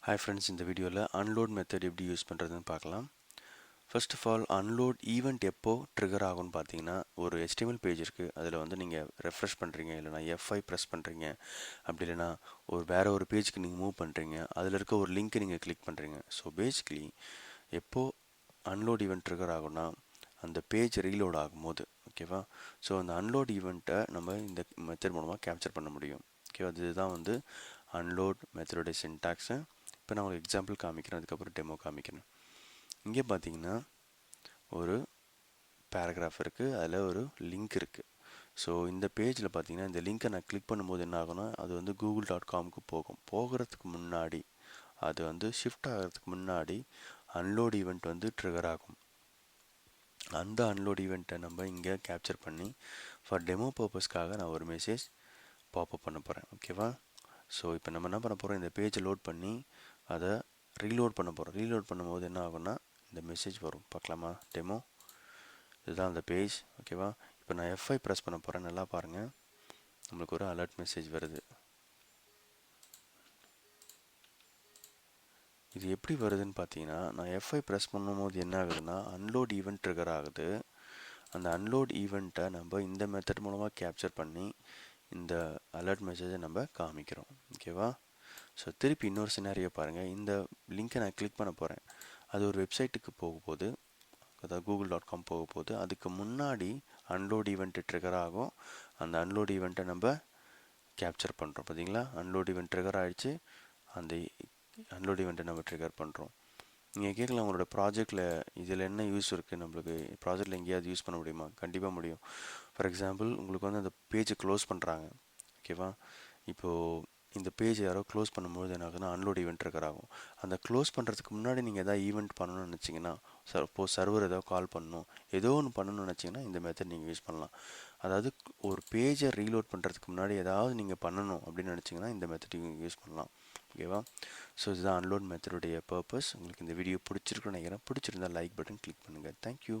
Hi friends, இந்த வீடியோவில் unload method எப்படி யூஸ் பண்ணுறதுன்னு பார்க்கலாம். First of all, unload event எப்போ ட்ரிகர் ஆகும்னு பார்த்தீங்கன்னா, ஒரு HTML பேஜ் இருக்குது, அதில் வந்து நீங்கள் ரெஃப்ரெஷ் பண்ணுறீங்க, இல்லைனா F5 ப்ரெஸ் பண்ணுறீங்க, அப்படி இல்லைனா வேறு ஒரு பேஜுக்கு நீங்கள் மூவ் பண்ணுறீங்க, அதில் இருக்க ஒரு லிங்க்கை நீங்கள் கிளிக் பண்ணுறீங்க. ஸோ பேசிக்லி எப்போது அன்லோட் ஈவெண்ட் ட்ரிகர் ஆகும்னா, அந்த பேஜ் ரீலோட் ஆகும்போது, ஓகேவா? ஸோ அந்த அன்லோட் ஈவெண்ட்டை நம்ம இந்த மெத்தட் மூலமாக கேப்சர் பண்ண முடியும். ஓகேவா? இதுதான் வந்து அன்லோட் மெத்தடோடைய சின்டாக்ஸு. இப்போ நான் ஒரு எக்ஸாம்பிள் காமிக்கிறேன், அதுக்கப்புறம் டெமோ காமிக்கிறேன். இங்கே பார்த்தீங்கன்னா ஒரு பேராகிராஃப் இருக்குது, அதில் ஒரு லிங்க் இருக்குது. ஸோ இந்த பேஜில் பார்த்தீங்கன்னா இந்த லிங்க்கை நான் கிளிக் பண்ணும்போது என்ன ஆகும்னா, அது வந்து google.comக்கு போகிறதுக்கு முன்னாடி, அது வந்து ஷிஃப்ட் ஆகிறதுக்கு முன்னாடி அன்லோட் ஈவெண்ட் வந்து ட்ரிகர் ஆகும். அந்த அன்லோட் ஈவெண்ட்டை நம்ம இங்கே கேப்சர் பண்ணி ஃபார் டெமோ பர்பஸ்க்காக நான் ஒரு மெசேஜ் பாப்அப் பண்ண போகிறேன். ஓகேவா? ஸோ இப்போ நம்ம என்ன பண்ண போகிறோம், இந்த பேஜை லோட் பண்ணி அதை ரீலோட் பண்ண போகிறோம். ரீலோட் பண்ணும்போது என்ன ஆகும்னா இந்த மெசேஜ் வரும். பார்க்கலாமா? டெமோ, இதுதான் அந்த பேஜ். ஓகேவா? இப்போ நான் F5 ப்ரெஸ் பண்ண போகிறேன். நல்லா பாருங்கள், நம்மளுக்கு ஒரு அலர்ட் மெசேஜ் வருது. இது எப்படி வருதுன்னு பார்த்தீங்கன்னா, நான் F5 ப்ரெஸ் பண்ணும்போது என்ன ஆகுதுன்னா அன்லோட் ஈவெண்ட் ட்ரிகர் ஆகுது. அந்த அன்லோட் ஈவெண்ட்டை நம்ம இந்த மெத்தட் மூலமாக கேப்சர் பண்ணி இந்த அலர்ட் மெசேஜை நம்ம காமிக்கிறோம். ஓகேவா? ஸோ திருப்பி இன்னொரு சினாரியோ பாருங்கள். இந்த லிங்க்கை நான் கிளிக் பண்ண போகிறேன், அது ஒரு வெப்சைட்டுக்கு போக போகுது, அதாவது google.com போக போகுது. அதுக்கு முன்னாடி அன்லோட் ஈவெண்ட் ட்ரிகர் ஆகும். அந்த அன்லோட் ஈவெண்ட்டை நம்ம கேப்சர் பண்ணுறோம். பார்த்தீங்களா? அன்லோட் ஈவெண்ட் ட்ரிகர் ஆகிடுச்சு. அந்த அன்லோட் ஈவெண்ட்டை நம்ம ட்ரிகர் பண்ணுறோம். நீங்கள் கேட்கலாம், உங்களோட ப்ராஜெக்டில் இதில் என்ன யூஸ் இருக்குது, நம்மளுக்கு ப்ராஜெக்டில் எங்கேயாவது யூஸ் பண்ண முடியுமா? கண்டிப்பாக முடியும். ஃபார் எக்ஸாம்பிள், உங்களுக்கு வந்து அந்த பேஜை க்ளோஸ் பண்ணுறாங்க. ஓகேவா? இப்போது இந்த பேஜ் யாரோ க்ளோஸ் பண்ணும்போது என்ன ஆகுதுன்னா அன்லோட் ஈவெண்ட் ட்ரிகர் ஆகும். அந்த க்ளோஸ் பண்ணுறதுக்கு முன்னாடி நீங்கள் எதாவது ஈவெண்ட் பண்ணணும்னு நினச்சிங்கன்னா, சப்போஸ் சர்வர் ஏதாவது கால் பண்ணணும், ஏதோ ஒன்று பண்ணணும்னு நினச்சிங்கன்னா இந்த மெத்தட் நீங்கள் யூஸ் பண்ணலாம். அதாவது ஒரு பேஜை ரீலோட் பண்ணுறதுக்கு முன்னாடி ஏதாவது நீங்கள் பண்ணணும் அப்படின்னு நினச்சிங்கன்னா இந்த மெத்தட் யூஸ் பண்ணலாம். ஓகேவா? ஸோ இதுதான் அன்லோட் மெத்தடுடைய பர்பஸ். உங்களுக்கு இந்த வீடியோ பிடிச்சிருக்குன்னு நினைக்கிறேன். பிடிச்சிருந்தால் லைக் பட்டன் கிளிக் பண்ணுங்கள். தேங்க்யூ.